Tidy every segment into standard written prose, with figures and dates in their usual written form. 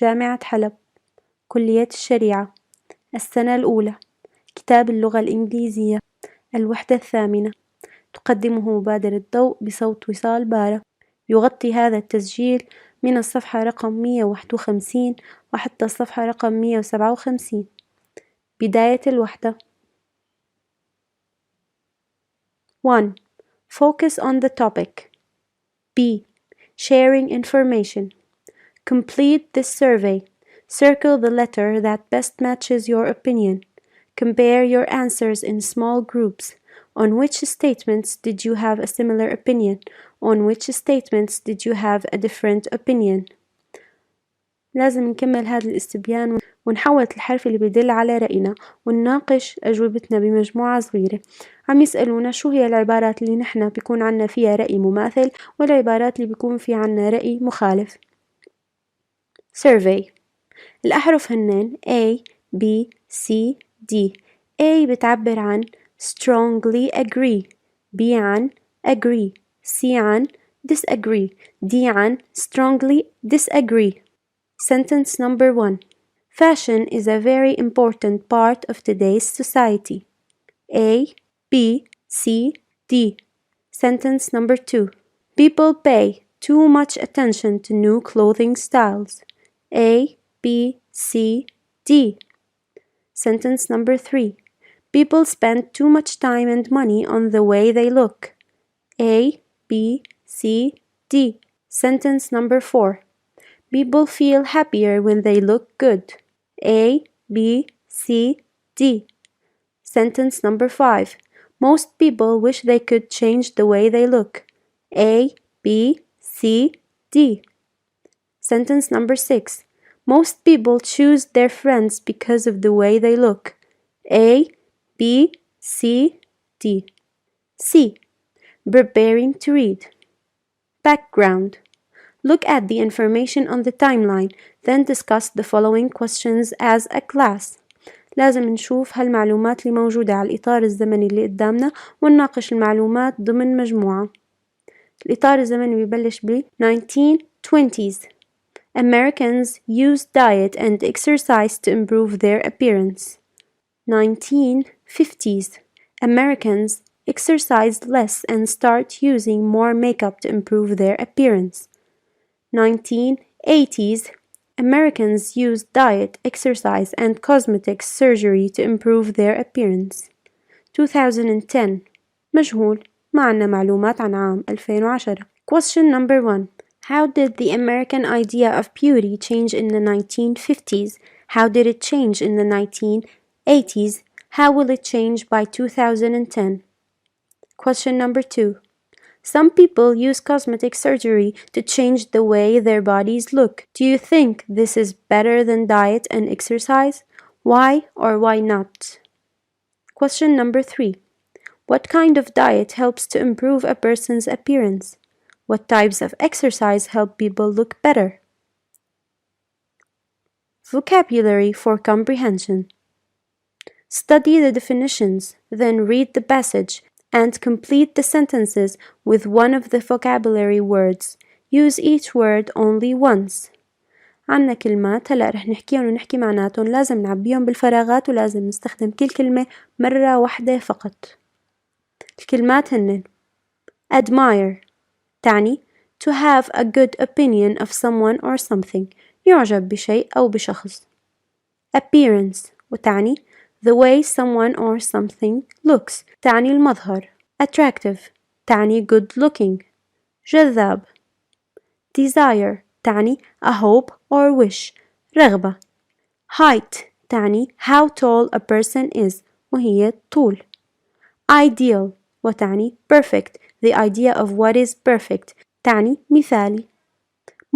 جامعة حلب، كلية الشريعة، السنة الأولى، كتاب اللغة الإنكليزية، الوحدة الثامنة. تقدمه مبادرة ضوء بصوت وصال باره. يغطي هذا التسجيل من الصفحة رقم 151 وحتى الصفحة رقم 157. بداية الوحدة. 1. Focus on the topic. B. Sharing information. Complete this survey. Circle the letter that best matches your opinion. Compare your answers in small groups. On which statements did you have a similar opinion? On which statements did you have a different opinion? لازم نكمل هذا الاستبيان ونحوط الحرف اللي بيدل على رأينا ونناقش أجوبتنا بمجموعة صغيرة. عم يسألونا شو هي العبارات اللي نحن بيكون عنا فيها رأي مماثل والعبارات اللي بيكون في عنا رأي مخالف. Survey. الأحرف هنن A, B, C, D. A بتعبر عن strongly agree. B عن agree. C عن disagree. D عن strongly disagree. Sentence number 1. Fashion is a very important part of today's society. A, B, C, D. Sentence number 2. People pay too much attention to new clothing styles. A, B, C, D. Sentence number 3. People spend too much time and money on the way they look. A, B, C, D. Sentence number 4. People feel happier when they look good. A, B, C, D. Sentence number 5. Most people wish they could change the way they look. A, B, C, D. Sentence number 6. Most people choose their friends because of the way they look. A, B, C, D. C. Preparing to read. Background. Look at the information on the timeline, then discuss the following questions as a class. لازم نشوف هالمعلومات اللي موجودة على الإطار الزمني اللي قدامنا ونناقش المعلومات ضمن مجموعة. الإطار الزمني بيبلش ب 1920s. Americans use diet and exercise to improve their appearance. 1950s. Americans exercise less and start using more makeup to improve their appearance. 1980s. Americans use diet, exercise, and cosmetic surgery to improve their appearance. 2010. مجهول. ما عنا معلومات عن عام 2010. Question number 1. How did the American idea of beauty change in the 1950s? How did it change in the 1980s? How will it change by 2010? Question number 2. Some people use cosmetic surgery to change the way their bodies look. Do you think this is better than diet and exercise? Why or why not? Question number 3. What kind of diet helps to improve a person's appearance? What types of exercise help people look better? Vocabulary for comprehension. Study the definitions, then read the passage and complete the sentences with one of the vocabulary words. Use each word only once. عنا كلمات هلأ رح نحكيهم ونحكي معناتهم، لازم نعبيهم بالفراغات ولازم نستخدم كل كلمة مرة واحدة فقط. الكلمات هنن admire تعني to have a good opinion of someone or something، يعجب بشيء أو بشخص. appearance وتعني the way someone or something looks، تعني المظهر. attractive تعني good looking، جذاب. desire تعني a hope or wish، رغبة. height تعني how tall a person is، وهي طول. ideal وتعني perfect، the idea of what is perfect، تعني مثالي.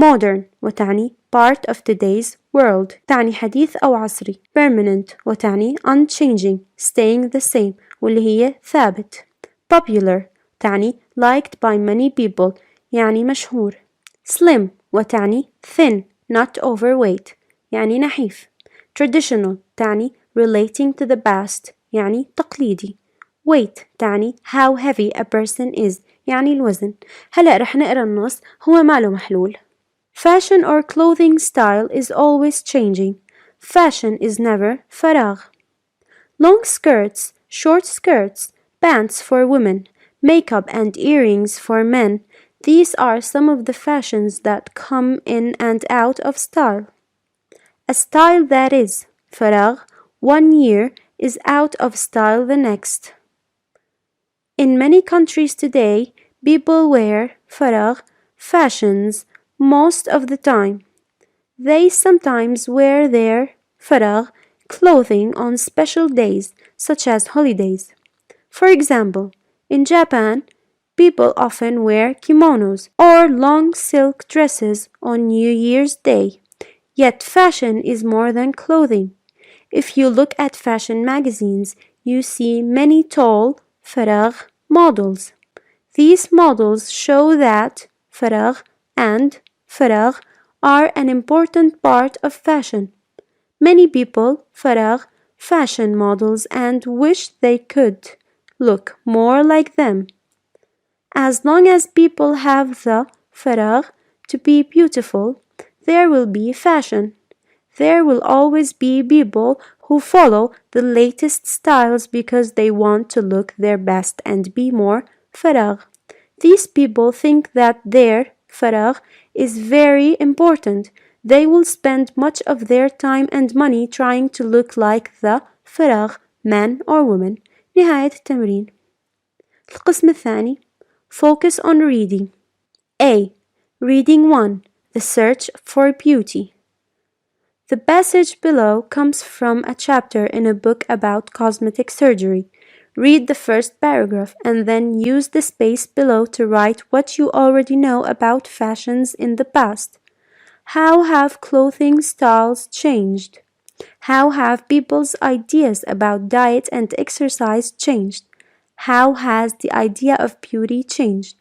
modern وتعني part of today's world، تعني حديث أو عصري. permanent وتعني unchanging، staying the same، واللي هي ثابت. popular تعني liked by many people، يعني مشهور. slim وتعني thin not overweight، يعني نحيف. traditional تعني relating to the past، يعني تقليدي. weight تعني how heavy a person is، يعني الوزن. هلأ رح نقرأ النص، هو ما له محلول. Fashion or clothing style is always changing. Fashion is never فراغ. Long skirts, short skirts, pants for women, makeup and earrings for men. These are some of the fashions that come in and out of style. A style that is فراغ 1 year is out of style the next. In many countries today, people wear فراغ fashions most of the time. They sometimes wear their فراغ clothing on special days, such as holidays. For example, in Japan, people often wear kimonos or long silk dresses on New Year's Day. Yet fashion is more than clothing. If you look at fashion magazines, you see many tall فراغ models. These models show that فراغ and فراغ are an important part of fashion. Many people فراغ fashion models and wish they could look more like them. As long as people have the فراغ to be beautiful, there will be fashion. There will always be people who follow the latest styles because they want to look their best and be more فراغ. These people think that their فراغ is very important. They will spend much of their time and money trying to look like the فراغ man or woman. نهاية التمرين. القسم الثاني. Focus on reading. A. Reading 1. The Search for Beauty. The passage below comes from a chapter in a book about cosmetic surgery. Read the first paragraph and then use the space below to write what you already know about fashions in the past. How have clothing styles changed? How have people's ideas about diet and exercise changed? How has the idea of beauty changed?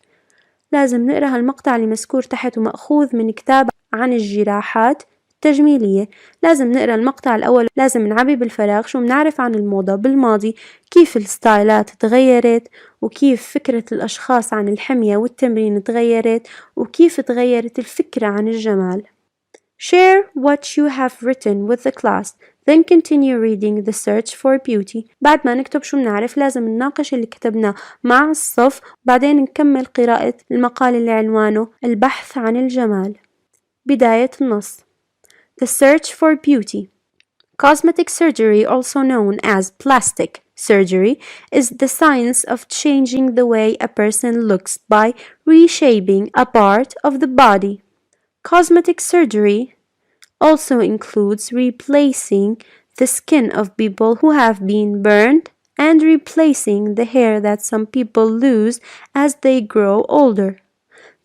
لازم نقرأ هالمقطع اللي مذكور تحت ومأخوذ من كتاب عن الجراحات التجميلية. لازم نقرأ المقطع الأول. لازم نعبي بالفراغ شو بنعرف عن الموضة بالماضي، كيف الستايلات تغيرت، وكيف فكرة الأشخاص عن الحمية والتمرين تغيرت، وكيف تغيرت الفكرة عن الجمال. Share what you have written with the class. Then continue reading The Search for Beauty. بعد ما نكتب شو بنعرف لازم نناقش اللي كتبناه مع الصف، بعدين نكمل قراءة المقال اللي عنوانه البحث عن الجمال. بداية النص. The Search for Beauty. Cosmetic surgery, also known as plastic surgery, is the science of changing the way a person looks by reshaping a part of the body. Cosmetic surgery also includes replacing the skin of people who have been burned and replacing the hair that some people lose as they grow older.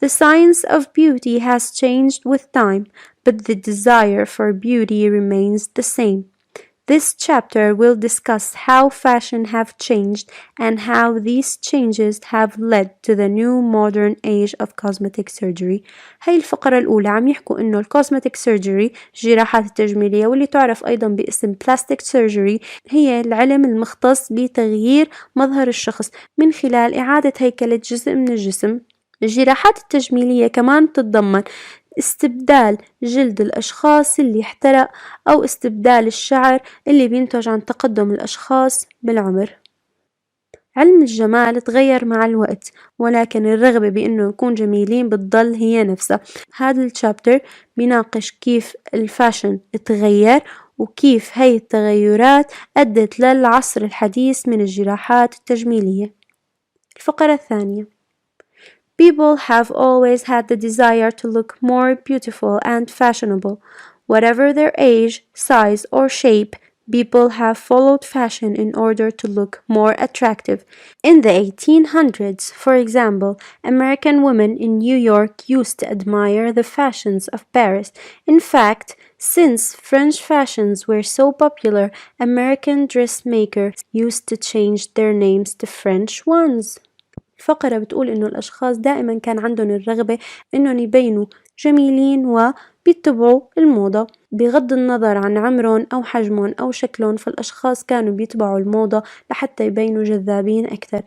The science of beauty has changed with time, but the desire for beauty remains the same. This chapter will discuss how fashion have changed and how these changes have led to the new modern age of cosmetic surgery. هاي الفقرة الأولى عم يحكوا إنه الكوزمتيك سيرجري الجراحات التجميلية واللي تعرف أيضا باسم بلاستيك سيرجري هي العلم المختص بتغيير مظهر الشخص من خلال إعادة هيكلة جزء من الجسم. الجراحات التجميلية كمان تتضمن استبدال جلد الأشخاص اللي احترق أو استبدال الشعر اللي بينتج عن تقدم الأشخاص بالعمر. علم الجمال تغير مع الوقت، ولكن الرغبة بأنه يكون جميلين بتضل هي نفسها. هذا الشابتر بيناقش كيف الفاشن تغير وكيف هاي التغيرات أدت للعصر الحديث من الجراحات التجميلية. الفقرة الثانية. People have always had the desire to look more beautiful and fashionable. Whatever their age, size, or shape, people have followed fashion in order to look more attractive. In the 1800s, for example, American women in New York used to admire the fashions of Paris. In fact, since French fashions were so popular, American dressmakers used to change their names to French ones. الفقرة بتقول إنه الأشخاص دائما كان عندهم الرغبة إنهم يبينوا جميلين وبيتبعوا الموضة بغض النظر عن عمرهم أو حجمهم أو شكلهم. فالأشخاص كانوا بيتبعوا الموضة لحتى يبينوا جذابين أكثر.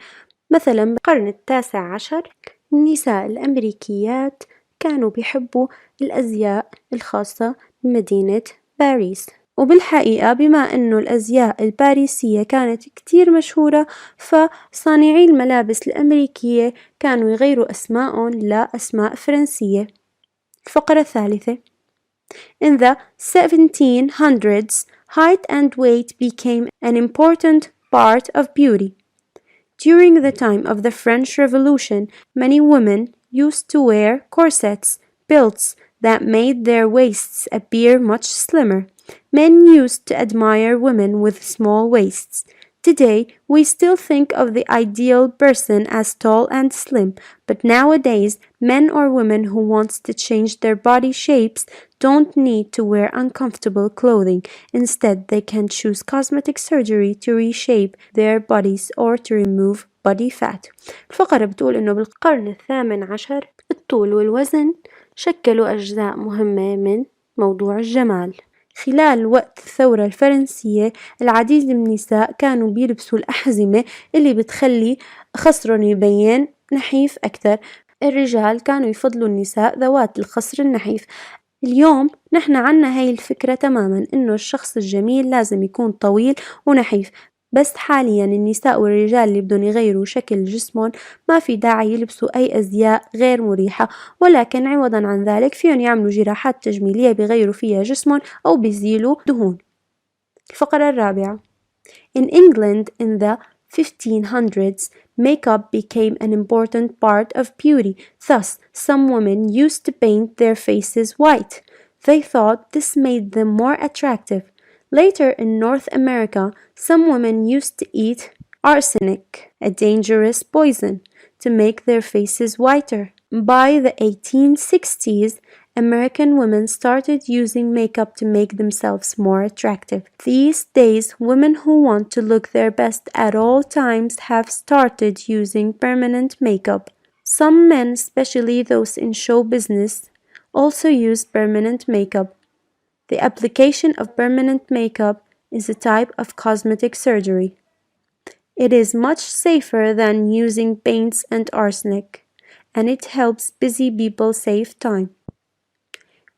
مثلا بالقرن 19 النساء الأمريكيات كانوا بيحبوا الأزياء الخاصة بمدينة باريس. وبالحقيقة بما أنه الأزياء الباريسية كانت كتير مشهورة، فصانعي الملابس الأمريكية كانوا يغيروا أسمائهم لأسماء فرنسية. الفقرة الثالثة. In the 1700s, height and weight became an important part of beauty. During the time of the French Revolution, many women used to wear corsets, belts that made their waists appear much slimmer. Men used to admire women with small waists. Today, we still think of the ideal person as tall and slim, but nowadays, men or women who want to change their body shapes don't need to wear uncomfortable clothing. Instead, they can choose cosmetic surgery to reshape their bodies or to remove body fat. الفقرة بتقول إنه بالقرن الثامن عشر الطول والوزن شكلوا أجزاء مهمة من موضوع الجمال. خلال وقت الثورة الفرنسية العديد من النساء كانوا بيلبسوا الأحزمة اللي بتخلي خصرهم يبين نحيف أكثر. الرجال كانوا يفضلوا النساء ذوات الخصر النحيف. اليوم نحن عنا هاي الفكرة تماما إنه الشخص الجميل لازم يكون طويل ونحيف، بس حاليا النساء والرجال اللي بدهم يغيروا شكل جسمهم ما في داعي يلبسوا أي أزياء غير مريحة، ولكن عوضا عن ذلك فيهم يعملوا جراحات تجميلية بيغيروا فيها جسمهم أو بيزيلوا دهون. الفقرة الرابعة. In England in the 1500s, makeup became an important part of beauty. Thus, some women used to paint their faces white. They thought this made them more attractive. Later in North America, some women used to eat arsenic, a dangerous poison, to make their faces whiter. By the 1860s, American women started using makeup to make themselves more attractive. These days, women who want to look their best at all times have started using permanent makeup. Some men, especially those in show business, also use permanent makeup. The application of permanent makeup is a type of cosmetic surgery. It is much safer than using paints and arsenic, and it helps busy people save time.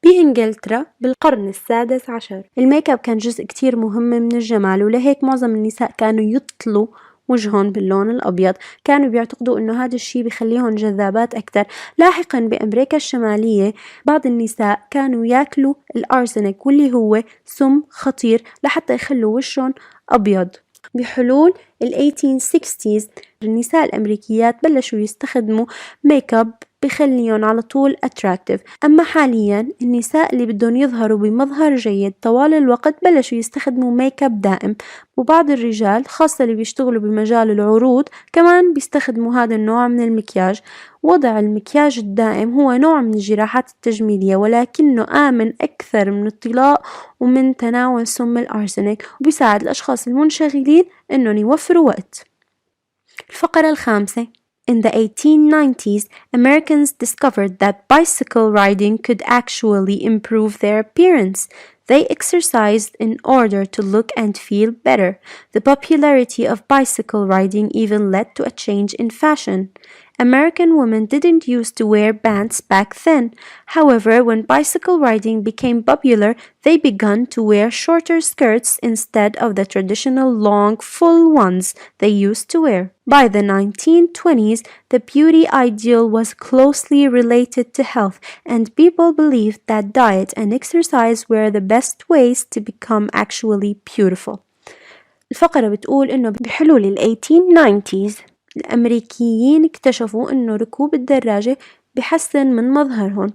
بإنجلترا بالقرن السادس عشر الميك اب كان جزء كتير مهم من الجمال، ولهيك معظم النساء كانوا يطلوا وجههم باللون الأبيض. كانوا بيعتقدوا إنه هذا الشيء بيخليهم جذابات أكتر. لاحقا بأمريكا الشمالية بعض النساء كانوا ياكلوا الأرسنك واللي هو سم خطير لحتى يخلوا وشهم أبيض. بحلول ال 1860s النساء الأمريكيات بلشوا يستخدموا ميك اب بخليهم على طول attractive. أما حاليا النساء اللي بدهم يظهروا بمظهر جيد طوال الوقت بلشوا يستخدموا ميك اب دائم، وبعض الرجال خاصة اللي بيشتغلوا بمجال العروض كمان بيستخدموا هذا النوع من المكياج. وضع المكياج الدائم هو نوع من الجراحات التجميلية، ولكنه آمن أكثر من الطلاء ومن تناول سم الأرسنك، وبيساعد الأشخاص المنشغلين إنهم يوفروا وقت. الفقرة الخامسة. In the 1890s, Americans discovered that bicycle riding could actually improve their appearance. They exercised in order to look and feel better. The popularity of bicycle riding even led to a change in fashion. American women didn't used to wear bands back then. However, when bicycle riding became popular, they began to wear shorter skirts instead of the traditional long, full ones they used to wear. By the 1920s, the beauty ideal was closely related to health, and people believed that diet and exercise were the best ways to become actually beautiful. الفقرة بتقول إنه بحلول ال 1890s الأمريكيين اكتشفوا إنه ركوب الدراجة بحسن من مظهرهم،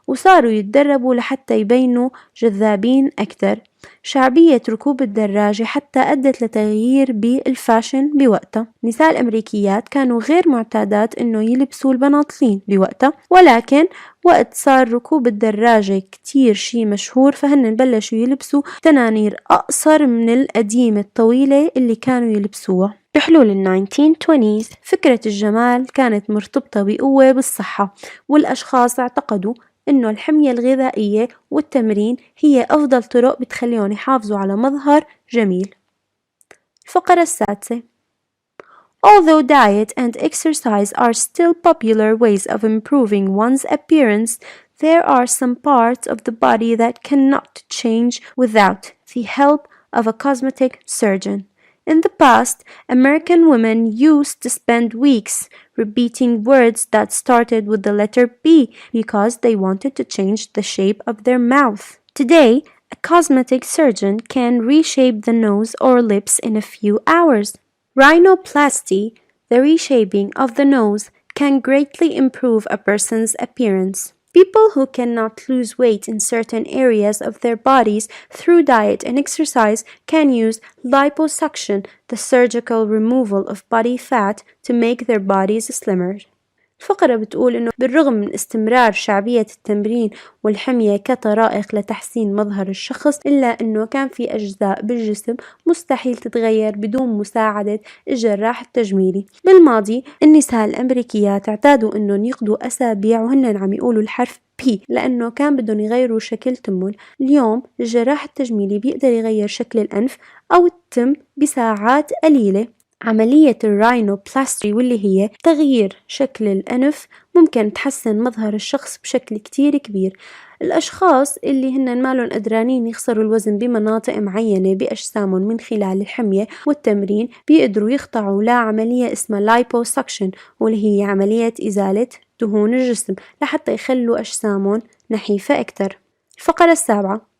وصاروا يتدربوا لحتى يبينوا جذابين أكتر. شعبية ركوب الدراجة حتى أدت لتغيير بالفاشن بوقتها. النساء الأمريكيات كانوا غير معتادات إنه يلبسوا البناطلين بوقتها، ولكن وقت صار ركوب الدراجة كتير شي مشهور فهن بلشوا يلبسوا تنانير أقصر من القديمة الطويلة اللي كانوا يلبسوها. بحلول ال 1920s فكرة الجمال كانت مرتبطة بقوة بالصحة، والأشخاص اعتقدوا إنه الحمية الغذائية والتمرين هي أفضل طرق بتخليهم يحافظوا على مظهر جميل. الفقرة السادسة. Although diet and exercise are still popular ways of improving one's appearance, there are some parts of the body that cannot change without the help of a cosmetic surgeon. In the past, American women used to spend weeks repeating words that started with the letter B because they wanted to change the shape of their mouth. Today, a cosmetic surgeon can reshape the nose or lips in a few hours. Rhinoplasty, the reshaping of the nose, can greatly improve a person's appearance. People who cannot lose weight in certain areas of their bodies through diet and exercise can use liposuction, the surgical removal of body fat, to make their bodies slimmer. الفقرة بتقول إنه بالرغم من استمرار شعبية التمرين والحمية كطرائق لتحسين مظهر الشخص، إلا إنه كان في أجزاء بالجسم مستحيل تتغير بدون مساعدة الجراح التجميلي. بالماضي النساء الأمريكيات اعتادوا إنهم يقضوا أسابيع وهن عم يقولوا الحرف P لأنه كان بدهم يغيروا شكل تمهم. اليوم الجراح التجميلي بيقدر يغير شكل الأنف أو التم بساعات قليلة. عملية الراينوبلاستي واللي هي تغيير شكل الأنف ممكن تحسن مظهر الشخص بشكل كتير كبير. الأشخاص اللي هن مالهم قدرانين يخسروا الوزن بمناطق معينة بأجسامهم من خلال الحمية والتمرين بيقدروا يخضعوا لعملية اسمها لايبوسكشن، واللي هي عملية إزالة دهون الجسم لحتى يخلوا أجسامهم نحيفة أكتر. الفقرة السابعة.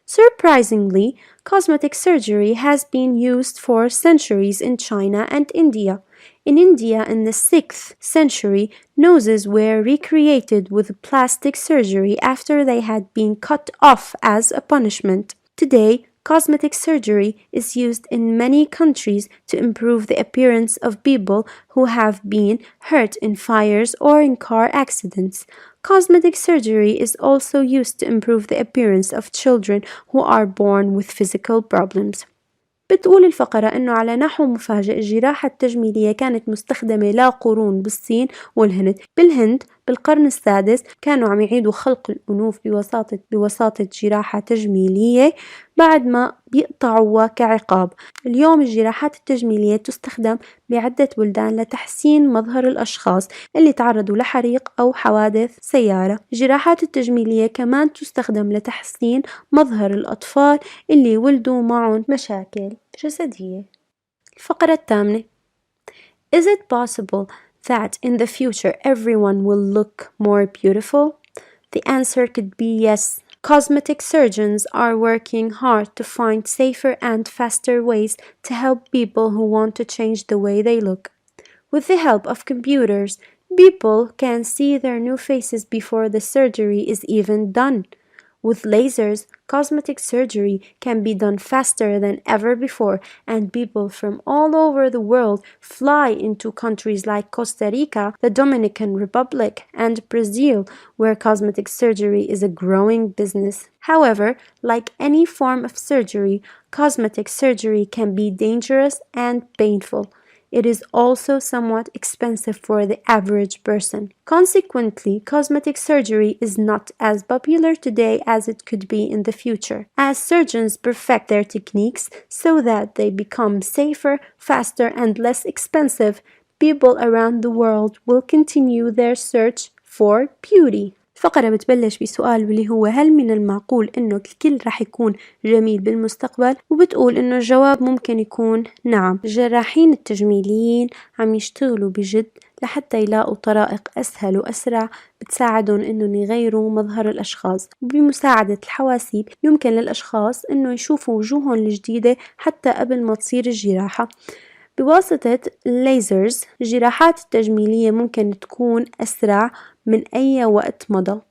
Surprisingly, cosmetic surgery has been used for centuries in China and India. In India, in the 6th century, noses were recreated with plastic surgery after they had been cut off as a punishment. Today, cosmetic surgery is used in many countries to improve the appearance of people who have been hurt in fires or in car accidents. Cosmetic surgery is also used to improve the appearance of children who are born with physical problems. بتقول الفقرة إنه على نحو مفاجئ الجراحة التجميلية كانت مستخدمة لقرون بالصين والهند. بالهند بالقرن السادس كانوا عم يعيدوا خلق الأنوف بوساطة جراحة تجميلية بعد ما بيقطعوها كعقاب. اليوم الجراحات التجميلية تستخدم بعدة بلدان لتحسين مظهر الأشخاص اللي تعرضوا لحريق أو حوادث سيارة. الجراحات التجميلية كمان تستخدم لتحسين مظهر الأطفال اللي ولدوا معهم مشاكل جسدية. الفقرة الثامنة. Is it possible that in the future everyone will look more beautiful? The answer could be yes. Cosmetic surgeons are working hard to find safer and faster ways to help people who want to change the way they look. With the help of computers, people can see their new faces before the surgery is even done. With lasers, cosmetic surgery can be done faster than ever before, and people from all over the world fly into countries like Costa Rica, the Dominican Republic, and Brazil, where cosmetic surgery is a growing business. However, like any form of surgery, cosmetic surgery can be dangerous and painful. It is also somewhat expensive for the average person. Consequently, cosmetic surgery is not as popular today as it could be in the future, as surgeons perfect their techniques so that they become safer, faster, and less expensive. People around the world will continue their search for beauty. الفقرة بتبلش بسؤال واللي هو هل من المعقول إنه الكل رح يكون جميل بالمستقبل؟ وبتقول إنه الجواب ممكن يكون نعم. الجراحين التجميليين عم يشتغلوا بجد لحتى يلاقوا طرائق أسهل وأسرع بتساعدهم إنهم يغيروا مظهر الأشخاص، وبمساعدة الحواسيب يمكن للأشخاص إنه يشوفوا وجوههم الجديدة حتى قبل ما تصير الجراحة. بواسطة الليزرز الجراحات التجميلية ممكن تكون أسرع من أي وقت مضى.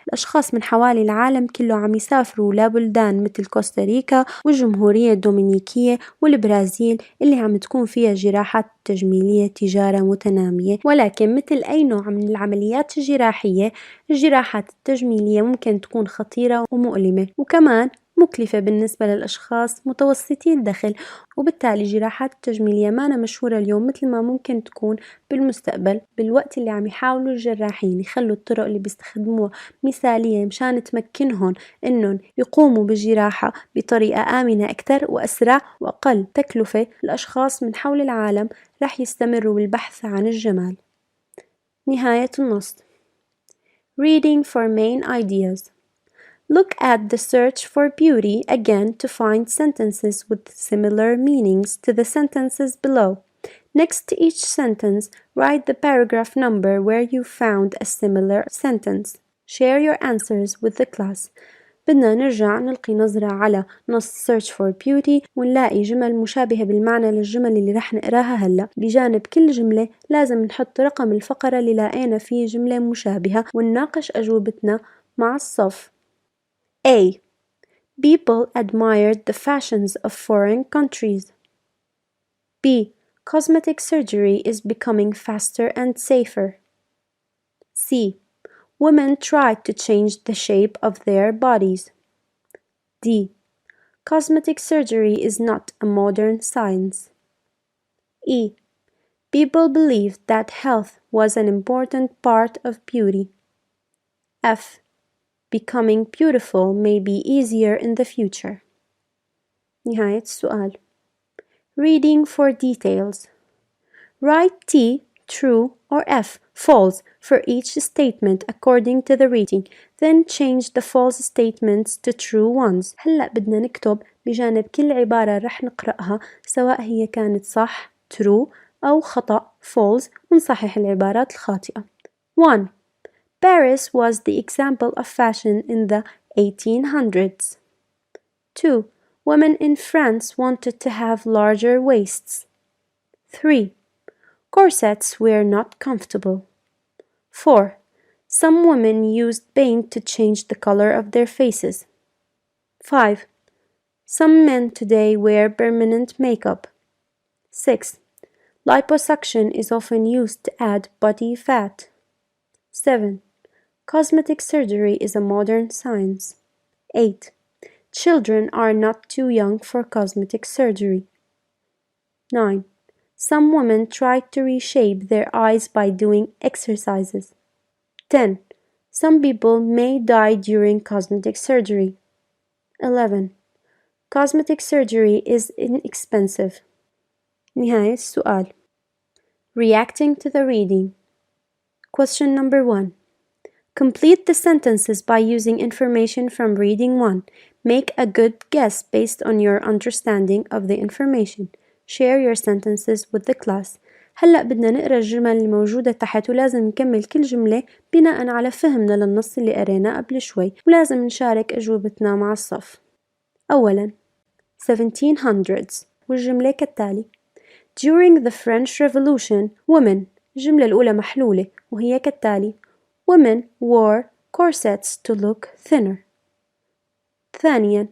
الأشخاص من حوالي العالم كله عم يسافروا لبلدان مثل كوستاريكا والجمهورية الدومينيكية والبرازيل اللي عم تكون فيها جراحات تجميلية تجارة متنامية. ولكن مثل أي نوع من العمليات الجراحية، الجراحات التجميلية ممكن تكون خطيرة ومؤلمة، وكمان مكلفة بالنسبة للأشخاص متوسطي الدخل، وبالتالي جراحات التجميل ما مشهورة اليوم مثل ما ممكن تكون بالمستقبل، بالوقت اللي عم يحاولوا الجراحين يخلوا الطرق اللي بيستخدموها مثالية مشان تمكنهم إنهم يقوموا بالجراحة بطريقة آمنة أكثر وأسرع وأقل تكلفة. الأشخاص من حول العالم رح يستمروا بالبحث عن الجمال. نهاية النص. Reading for main ideas. Look at the search for beauty again to find sentences with similar meanings to the sentences below. Next to each sentence, write the paragraph number where you found a similar sentence. Share your answers with the class. بدنا نرجع نلقي نظرة على نص search for beauty ونلاقي جمل مشابهة بالمعنى للجمل اللي رح نقراها هلأ. بجانب كل جملة لازم نحط رقم الفقرة اللي لقينا فيه جملة مشابهة ونناقش أجوبتنا مع الصف. A. People admired the fashions of foreign countries. B. Cosmetic surgery is becoming faster and safer. C. Women tried to change the shape of their bodies. D. Cosmetic surgery is not a modern science. E. People believed that health was an important part of beauty. F. Becoming beautiful may be easier in the future. نهاية السؤال. Reading for details. Write T true or F false for each statement according to the reading. Then change the false statements to true ones. هلأ بدنا نكتب بجانب كل عبارة رح نقرأها سواء هي كانت صح true أو خطأ false ونصحح العبارات الخاطئة. 1. Paris was the example of fashion in the 1800s. 2. Women in France wanted to have larger waists. 3. Corsets were not comfortable. 4. Some women used paint to change the color of their faces. 5. Some men today wear permanent makeup. 6. Liposuction is often used to add body fat. 7. Cosmetic surgery is a modern science. 8. Children are not too young for cosmetic surgery. 9. Some women tried to reshape their eyes by doing exercises. 10. Some people may die during cosmetic surgery. 11. Cosmetic surgery is inexpensive. نهاية السؤال. Reacting to the reading. Question number 1. Complete the sentences by using information from reading 1. Make a good guess based on your understanding of the information. Share your sentences with the class. هلأ بدنا نقرأ الجمل الموجودة تحت ولازم نكمل كل جملة بناء على فهمنا للنص اللي قريناه قبل شوي ولازم نشارك أجوبتنا مع الصف. أولاً 1700s والجملة كالتالي. During the French Revolution, women الجملة الأولى محلولة وهي كالتالي. Women wore corsets to look thinner. ثانياً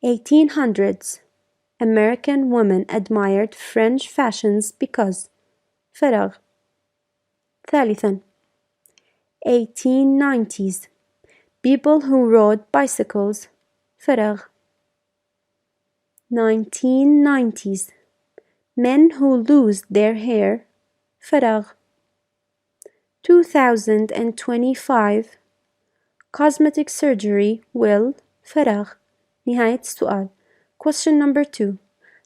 1800s American women admired French fashions because فراغ. ثالثاً 1890s people who rode bicycles فراغ. 1990s men who lose their hair فراغ. 2025 cosmetic surgery will فراغ. نهاية السؤال. Question number 2.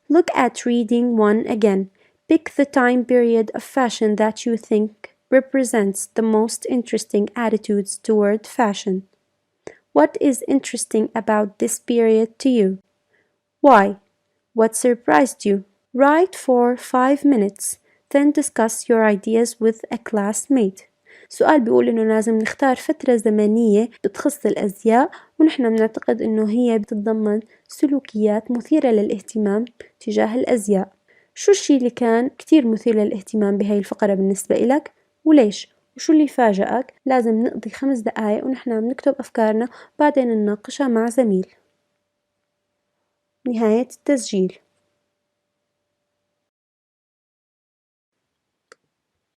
Look at reading 1 again. Pick the time period of fashion that you think represents the most interesting attitudes toward fashion. What is interesting about this period to you? Why? What surprised you? Write for 5 minutes, then discuss your ideas with a classmate. السؤال بيقول إنه لازم نختار فترة زمنية بتخص الأزياء ونحن بنعتقد إنه هي بتتضمن سلوكيات مثيرة للاهتمام تجاه الأزياء. شو الشي اللي كان كتير مثير للاهتمام بهاي الفقرة بالنسبة إلك وليش؟ وشو اللي فاجأك؟ لازم نقضي 5 دقايق ونحن عم نكتب أفكارنا بعدين نناقشها مع زميل. نهاية التسجيل.